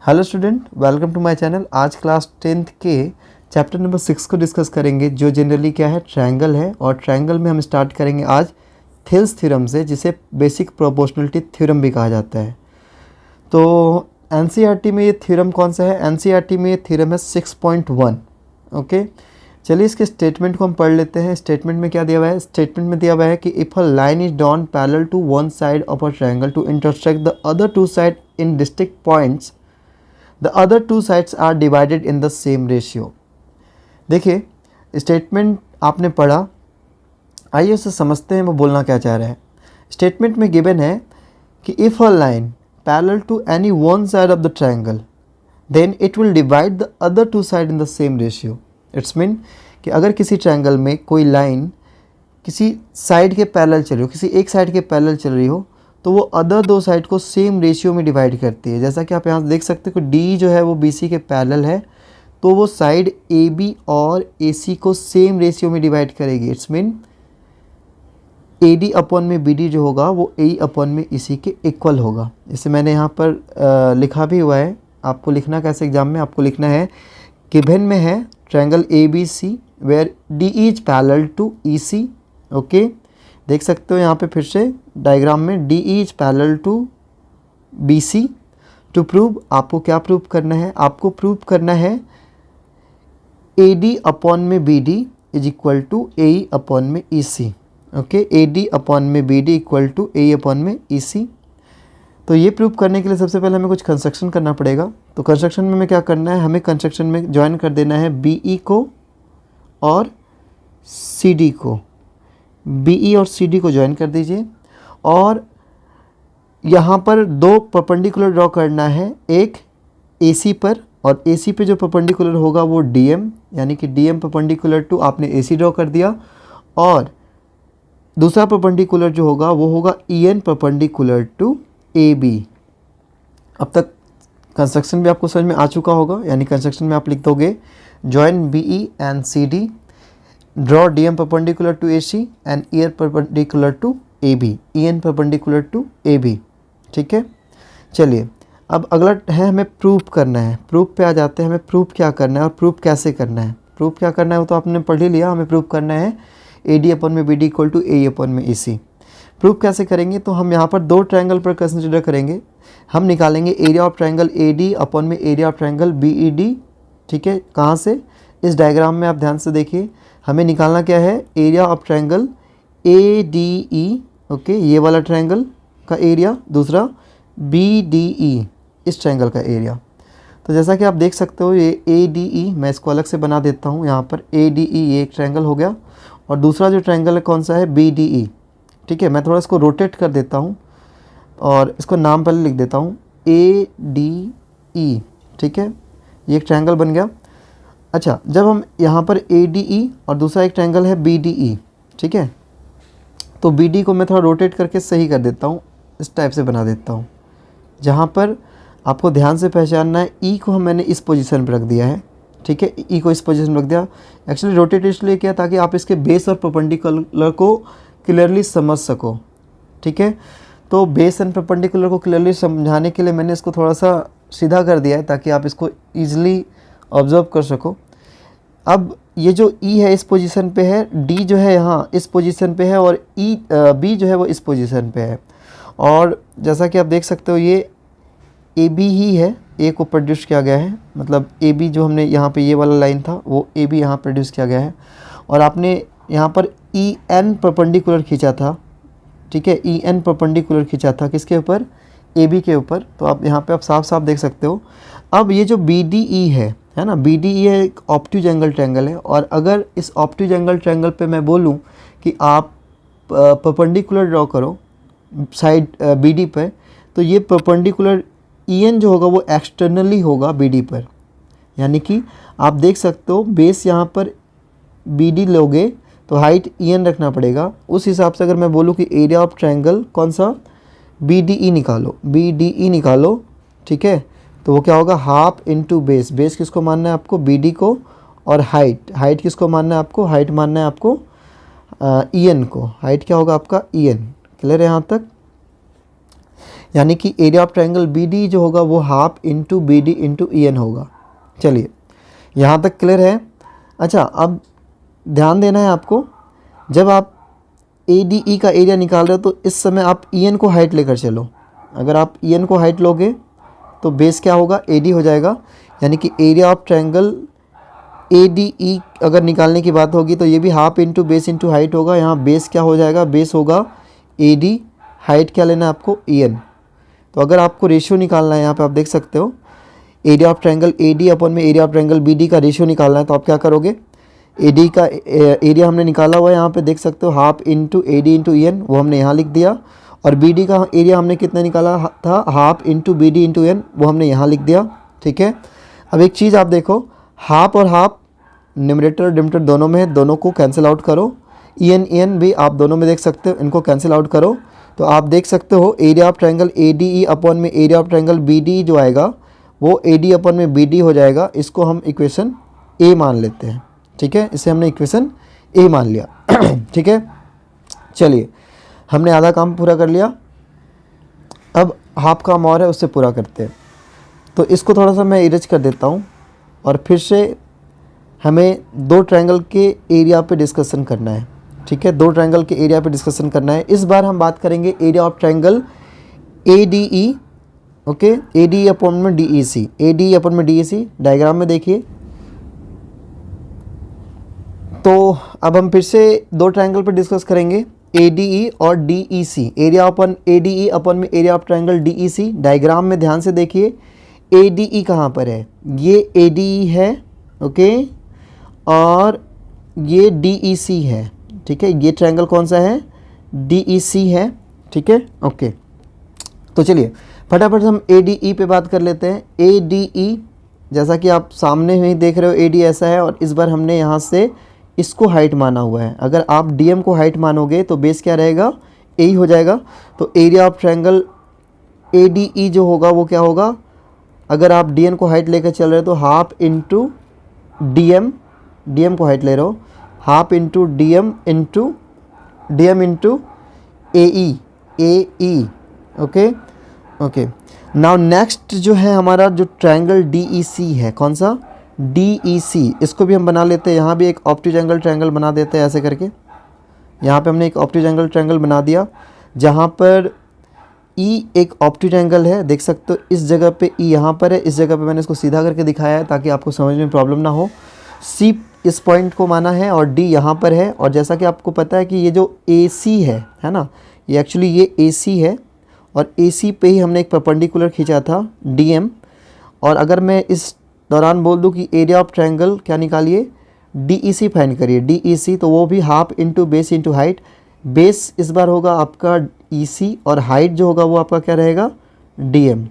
Hello student, welcome to my channel. आज class 10th के chapter number 6 को discuss करेंगे, जो जनरली क्या है, ट्रायंगल है। और ट्रायंगल में हम स्टार्ट करेंगे आज थिल्स थ्योरम से, जिसे बेसिक प्रोपोर्शनलिटी थ्योरम भी कहा जाता है। तो एनसीईआरटी में ये थ्योरम कौन सा है? एनसीईआरटी में ये थ्योरम है 6.1। ओके, चलिए इसके स्टेटमेंट को हम पढ़ लेते हैं। स्टेटमेंट में क्या दिया हुआ है? स्टेटमेंट में दिया हुआ है कि if a line is drawn parallel to one side of a triangle to intersect the other two side in distinct points, the other two sides are divided in the same ratio। देखिए, statement आपने पढ़ा, आइए उसे समझते हैं वो बोलना क्या चाह रहा है। स्टेटमेंट में गिवन है कि if a line parallel to any one side of the triangle then it will divide the other two side in the same ratio. It's mean कि अगर किसी ट्रायंगल में कोई लाइन किसी साइड के पैरेलल चल रही हो, किसी एक साइड के पैरेलल चल रही हो, तो वो अदर दो साइड को सेम रेशियो में डिवाइड करती है। जैसा कि आप यहाँ देख सकते हो कि डी जो है वो BC के पैरेलल है, तो वो साइड AB और AC को सेम रेशियो में डिवाइड करेगी। इट्स मीन AD अपॉन में BD जो होगा वो AE अपॉन में EC के इक्वल होगा। इसे मैंने यहाँ पर लिखा भी हुआ है। आपको लिखना कैसे एग्जाम में? आपको लिखना है गिवन में है triangle ABC where DE is parallel to EC। Okay, देख सकते हो यहाँ पे फिर से डायग्राम में DE is parallel to BC। To prove, आपको क्या प्रूव करना है? आपको प्रूव करना है AD अपॉन में BD is equal to AE upon में EC। ओके, AD अपॉन में BD equal to AE upon में EC। तो ये प्रूव करने के लिए सबसे पहले हमें कुछ कंस्ट्रक्शन करना पड़ेगा। तो कंस्ट्रक्शन में हमें क्या करना है? हमें कंस्ट्रक्शन में ज्वाइन कर देना है BE को और CD को। BE और CD को ज्वाइन कर दीजिए और यहाँ पर दो परपेंडिकुलर ड्रॉ करना है, एक AC पर, और AC पे जो परपेंडिकुलर होगा वो DM, यानी कि DM परपेंडिकुलर टू आपने AC ड्रॉ कर दिया, और दूसरा परपेंडिकुलर जो होगा वो होगा EN परपेंडिकुलर टू AB। अब तक कंस्ट्रक्शन भी आपको समझ में आ चुका होगा, यानी कंस्ट्रक्शन में आप लिख दोगे join BE and CD, draw DM perpendicular to AC and EN perpendicular to AB, EN perpendicular to AB। ठीक है, चलिए अब अगला है हमें प्रूफ करना है। प्रूफ पे आ जाते हैं। हमें प्रूफ क्या करना है और प्रूफ कैसे करना है? प्रूफ क्या करना है वो तो आपने पढ़ ही लिया। हमें प्रूफ करना है AD अपॉन में BD equal to AE upon में EC। प्रूफ कैसे करेंगे? तो हम यहाँ पर दो ट्रायंगल पर कंसिडर करेंगे। हम निकालेंगे area of triangle AD upon में एरिया ऑफ ट्रायंगल BED। ठीक है, कहाँ से? इस डायग्राम में आप ध्यान से देखिए, हमें निकालना क्या है? Area of triangle ADE। Okay, ये वाला ट्रायंगल का एरिया, दूसरा BDE, इस ट्रायंगल का एरिया। तो जैसा कि आप देख सकते हो ये ADE, मैं इसको अलग से बना देता हूँ। यहाँ पर ADE ये एक ट्रायंगल हो गया, और दूसरा जो ट्रायंगल है कौन सा है? BDE। ठीक है, मैं थोड़ा इसको रोटेट कर देता हूँ और इसको नाम पहले लिख देता हूँ ADE। ठीक है, ये एक ट्रायंगल बन गया। अच्छा, जब हम यहाँ पर ADE और दूसरा एक ट्रायंगल है BDE, ठीक है, तो BD को मैं थोड़ा रोटेट करके सही कर देता हूँ, इस टाइप से बना देता हूँ। जहाँ पर आपको ध्यान से पहचानना है, E को मैंने इस पोजीशन पर रख दिया है। ठीक है, E को इस पोजीशन में रख दिया। एक्चुअली रोटेट इसलिए किया ताकि आप इसके बेस और परपेंडिकुलर को क्लियरली समझ सको। ठीक है, तो बेस एंड परपेंडिकुलर को क्लियरली समझाने के लिए मैंने इसको थोड़ा सा सीधा कर दिया है, ताकि आप इसको ईजिली ऑब्जर्व कर सको। अब ये जो E है इस पोजीशन पे है, D जो है यहाँ इस पोजीशन पे है, और B जो है वो इस पोजीशन पे है। और जैसा कि आप देख सकते हो ये AB ही है, A को प्रोड्यूस किया गया है, मतलब AB जो हमने यहाँ पे ये वाला लाइन था वो AB यहाँ प्रोड्यूस किया गया है। और आपने यहाँ पर EN परपेंडिकुलर खींचा था। ठीक है, EN परपेंडिकुलर खींचा था किसके ऊपर? AB के ऊपर। तो आप यहाँ पे आप साफ साफ देख सकते हो। अब ये जो BDE है ना, BDE एक ऑब्ट्यूज एंगल ट्रायंगल है, और अगर इस ऑब्ट्यूज एंगल ट्रायंगल पे मैं बोलूँ कि आप परपेंडिकुलर ड्रॉ करो साइड BD पे, तो ये परपेंडिकुलर EN जो होगा वो एक्सटर्नली होगा BD पर। यानी कि आप देख सकते हो बेस यहाँ पर BD लोगे तो हाइट EN रखना पड़ेगा। उस हिसाब से अगर मैं बोलूँ कि एरिया ऑफ ट्रायंगल कौन सा? BDE निकालो, BDE निकालो। ठीक है, तो वो क्या होगा? Half into base. बेस किसको मानना है आपको? BD को। और हाइट किसको मानना है आपको? हाइट मानना है आपको EN को। हाइट क्या होगा आपका? EN। क्लियर है यहाँ तक? यानी कि area of triangle B D जो होगा वो half into B D into E N होगा। चलिए यहाँ तक क्लियर है। अच्छा, अब ध्यान देना है आपको, जब आप ए डी ई का एरिया निकाल रहे हो तो इस समय आप ई एन को हाइट लेकर चलो। अगर आप ई एन को हाइट लोगे तो बेस क्या होगा, ए डी हो जाएगा। यानी कि area of triangle A D ई अगर निकालने की बात होगी तो ये भी half into base into height होगा। यहाँ बेस क्या हो जाएगा, बेस होगा ए डी, हाइट क्या लेना है आपको, ई एन। तो अगर आपको रेशियो निकालना है, यहाँ पे आप देख सकते हो area of triangle A D upon में area of triangle B D का रेशियो निकालना है, तो आप क्या करोगे, ए डी का एरिया हमने निकाला हुआ है, यहाँ पे देख सकते हो half into A D into E N, वो हमने यहाँ लिख दिया। और बी डी का एरिया हमने कितना निकाला था, half into B D into N, वो हमने यहाँ लिख दिया। ठीक है, अब एक चीज़ आप देखो, हाफ और हाफ न्यूमरेटर और डिनोमिनेटर दोनों में है, दोनों को कैंसिल आउट करो। ई एन भी आप दोनों में देख सकते हो, इनको कैंसिल आउट करो। तो आप देख सकते हो area of triangle A D E upon में area of triangle B D जो आएगा वो ए डी अपॉन में बी डी हो जाएगा। इसको हम इक्वेशन ए मान लेते हैं। ठीक है, इसे हमने इक्वेशन ए मान लिया। ठीक है, चलिए हमने आधा काम पूरा कर लिया, अब हाफ काम और है, उससे पूरा करते हैं। तो इसको थोड़ा सा मैं इरेज कर देता हूँ और फिर से हमें दो ट्रायंगल के एरिया पे डिस्कशन करना है। ठीक है, दो ट्रायंगल के एरिया पे डिस्कशन करना है। इस बार हम बात करेंगे area of triangle A D E. Okay, A D E upon में D E C, A D E upon में डी ई सी। डायग्राम में देखिए, तो अब हम फिर से दो ट्रायंगल पे डिस्कस करेंगे, ए डी ई और D E C. Area upon A D E upon में area of triangle D E C. Diagram में ध्यान से देखिए, ए डी ई कहाँ पर है, ये ए डी ई है। ओके, और ये डी ई सी है। ठीक है, ये ट्रायंगल कौन सा है, डी ई सी है। ठीक है, ओके, तो चलिए फटाफट हम ए डी ई पे बात कर लेते हैं। ए डी ई जैसा कि आप सामने में ही देख रहे हो, ए डी ऐसा है और इस बार हमने यहाँ से इसको हाइट माना हुआ है। अगर आप डी एम को हाइट मानोगे तो बेस क्या रहेगा, ए ही हो जाएगा। तो area of triangle A D ई जो होगा वो क्या होगा, अगर आप डी एन को हाइट लेकर चल रहे हो तो half into D M, D M को हाइट ले रहे हो, half into D M into A E. Okay okay, now next जो है हमारा जो ट्रायंगल डी ई सी है, कौन सा, डी ई सी। इसको भी हम बना लेते हैं, यहाँ भी एक ऑप्टिक ट्रायंगल बना देते हैं ऐसे करके। यहाँ पे हमने एक ऑप्टिक ट्रायंगल बना दिया जहाँ पर ई एक ऑप्टिक एंगल है, देख सकते हो इस जगह पे ई यहाँ पर है, इस जगह पे मैंने इसको सीधा करके दिखाया है ताकि आपको समझ में प्रॉब्लम ना हो। सी इस पॉइंट को माना है और डी यहाँ पर है। और जैसा कि आपको पता है कि ये जो ए सी है ना, ये एक्चुअली ये ए सी है और ए सी पे ही हमने एक परपेंडिकुलर खींचा था डी एम। और अगर मैं इस दौरान बोल दूँ कि एरिया ऑफ ट्रायंगल क्या निकालिए, डी ई सी फाइंड करिए, डी ई सी, तो वो भी half into base into height. Base इस बार होगा आपका ई सी और हाइट जो होगा वो आपका क्या रहेगा, डी एम।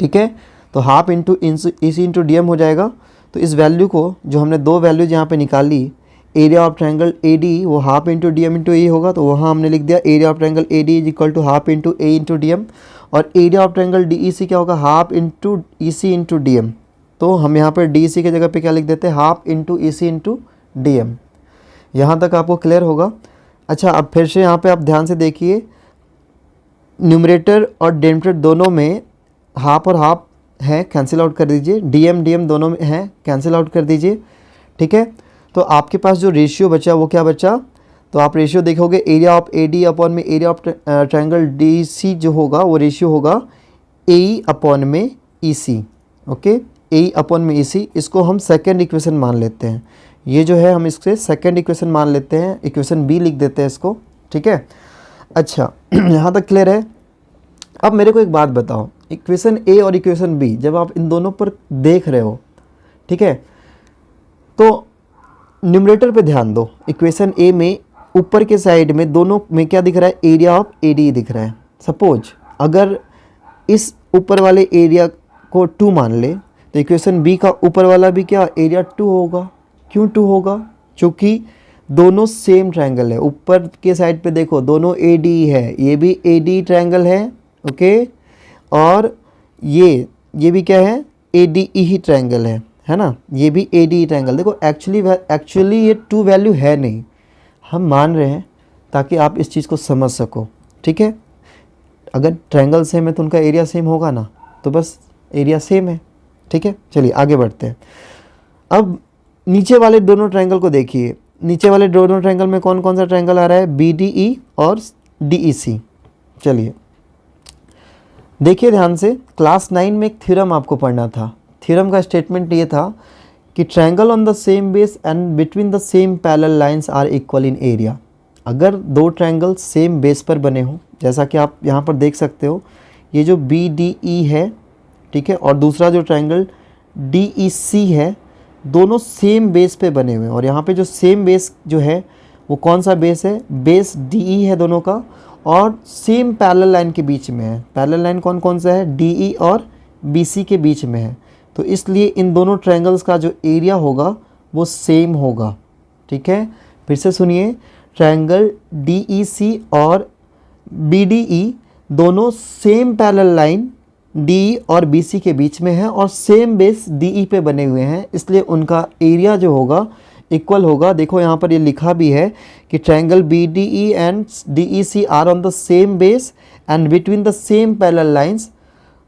ठीक है, तो half into E C into D M हो जाएगा। तो इस वैल्यू को जो हमने दो वैल्यूज यहाँ पे निकाली, area of triangle A D वो half into D M into A होगा, तो वहाँ हमने लिख दिया area of triangle A D is equal to half into A into D M. और area of triangle D E C क्या होगा, half into E C into D M. तो हम यहाँ पर डी ई सी की जगह पे क्या लिख देते हैं, half into E C into D M. यहाँ तक आपको क्लियर होगा। अच्छा, अब फिर से यहाँ पे आप ध्यान से देखिए, न्यूमरेटर और डिनोमिनेटर दोनों में हाफ और हाफ है, कैंसिल आउट कर दीजिए। डी एम दोनों में है, कैंसिल आउट कर दीजिए। ठीक है, तो आपके पास जो रेशियो बचा वो क्या बचा, तो आप रेशियो देखोगे area of A D upon में area of triangle D C जो होगा वो रेशियो होगा ए अपॉन में ई सी। ओके, ए अपॉन में ई सी, इसको हम सेकेंड इक्वेशन मान लेते हैं। ये जो है हम इससे सेकेंड इक्वेशन मान लेते हैं, इक्वेशन बी लिख देते हैं इसको। ठीक है, अच्छा यहाँ तक क्लियर है। अब मेरे को एक बात बताओ, इक्वेशन ए और इक्वेशन बी जब आप इन दोनों पर देख रहे हो, ठीक है, तो न्यूमरेटर पे ध्यान दो। इक्वेशन ए में ऊपर के साइड में दोनों में क्या दिख रहा है, एरिया ऑफ ए डी दिख रहा है। सपोज अगर इस ऊपर वाले एरिया को 2 मान ले तो इक्वेशन बी का ऊपर वाला भी क्या एरिया 2 होगा। क्यों 2 होगा, क्योंकि दोनों सेम ट्रायंगल है। ऊपर के साइड पे देखो दोनों ए डी है, ये भी ए डी ट्रायंगल है। ओके, और ये भी क्या है, ए डी ई ही ट्रायंगल है ना, ये भी ए डी ई ट्रायंगल। देखो एक्चुअली ये 2 वैल्यू है नहीं, हम मान रहे हैं ताकि आप इस चीज़ को समझ सको। ठीक है, अगर ट्रायंगल सेम है तो उनका एरिया सेम होगा ना, तो बस एरिया सेम है। ठीक है, चलिए आगे बढ़ते हैं। अब नीचे वाले दोनों ट्रायंगल को देखिए, नीचे वाले दोनों ट्रायंगल में कौन कौन सा ट्रायंगल आ रहा है, BDE और DEC। चलिए देखिए ध्यान से, क्लास 9 में एक थ्योरम आपको पढ़ना था। थ्योरम का स्टेटमेंट ये था कि triangle on the same base and between the same parallel lines are equal in area. अगर दो ट्रायंगल सेम बेस पर बने हों, जैसा कि आप यहाँ पर देख सकते हो, ये जो BDE है, ठीक है, और दूसरा जो ट्रायंगल DEC है, दोनों सेम बेस पे बने हुए हैं। और यहाँ पे जो सेम बेस जो है वो कौन सा बेस है, बेस DE है दोनों का, और सेम पैरेलल लाइन के बीच में है। पैरेलल लाइन कौन कौन सा है, DE और BC के बीच में है। तो इसलिए इन दोनों ट्रायंगल्स का जो एरिया होगा वो सेम होगा। ठीक है, फिर से सुनिए, ट्रायंगल DEC और BDE दोनों सेम पैरेलल लाइन DE और BC के बीच में है और सेम बेस DE पे बने हुए हैं, इसलिए उनका एरिया जो होगा इक्वल होगा। देखो यहाँ पर ये लिखा भी है कि triangle BDE and DEC are on the same base and between the same parallel lines,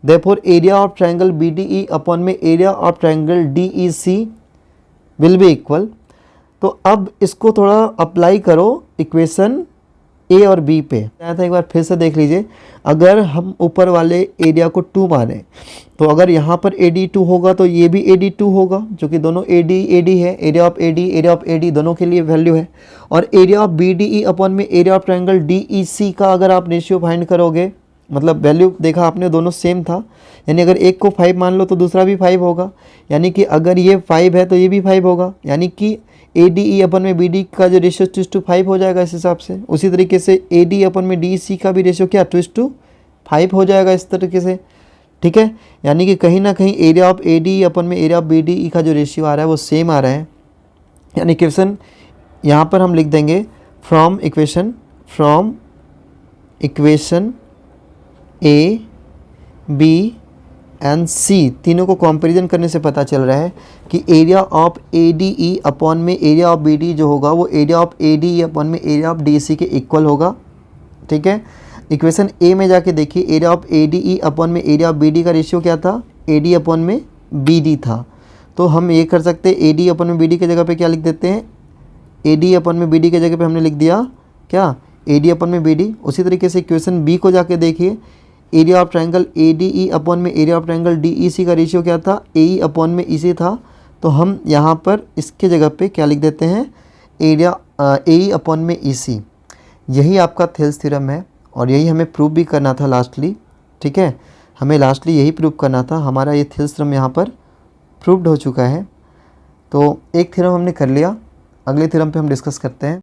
therefore area of triangle BDE upon में area of triangle DEC will be equal. तो अब इसको थोड़ा अप्लाई करो इक्वेशन A और B पे। आया था, एक बार फिर से देख लीजिए। अगर हम ऊपर वाले एरिया को 2 माने, तो अगर यहाँ पर AD 2 होगा तो ये भी AD 2 होगा, जो कि दोनों AD है। एरिया ऑफ AD दोनों के लिए वैल्यू है। और एरिया ऑफ BDE अपॉन में एरिया ऑफ ट्रायंगल DEC का अगर आप रेशियो फाइंड करोगे, मतलब वैल्यू देखा आपने, दोनों सेम था, यानी अगर एक को 5 मान लो तो दूसरा भी 5 होगा, यानी कि अगर ये 5 है तो ये भी 5 होगा, यानी कि ADE अपन में BD का जो रेशियो 2:5 हो जाएगा इस हिसाब से। उसी तरीके से AD अपन में DEC का भी रेशियो क्या 2:5 हो जाएगा इस तरीके से। ठीक है, यानी कि कहीं ना कहीं एरिया ऑफ ADE अपन में एरिया ऑफ BDE का जो रेशियो आ रहा है वो सेम आ रहा है। यानी इक्वेशन यहाँ पर हम लिख देंगे from equation A, B and C तीनों को कंपैरिजन करने से पता चल रहा है कि एरिया ऑफ ADE अपॉन में एरिया ऑफ BD जो होगा वो एरिया ऑफ ADE अपॉन में एरिया ऑफ DEC के इक्वल होगा। ठीक है, इक्वेशन A में जाके देखिए, एरिया ऑफ ADE अपॉन में एरिया ऑफ BD का रेशियो क्या था, AD अपॉन में BD था। तो हम ये कर सकते हैं, AD अपॉन में BD की जगह पे क्या लिख देते हैं, AD अपॉन में BD की जगह पे हमने लिख दिया क्या, AD अपॉन में BD। उसी तरीके से इक्वेशन B को जाके देखिए, area of triangle ADE upon में एरिया ऑफ ट्रायंगल DEC का रेशियो क्या था, AE अपॉन में EC था। तो हम यहाँ पर इसके जगह पे क्या लिख देते हैं, एरिया AE अपॉन में EC। यही आपका थेल्स थ्योरम है और यही हमें प्रूव भी करना था लास्टली। ठीक है, हमें लास्टली यही प्रूव करना था। हमारा ये थेल्स थ्योरम यहाँ पर प्रूव्ड हो चुका है। तो एक थ्योरम हमने कर लिया, अगले थ्योरम पे हम डिस्कस करते हैं।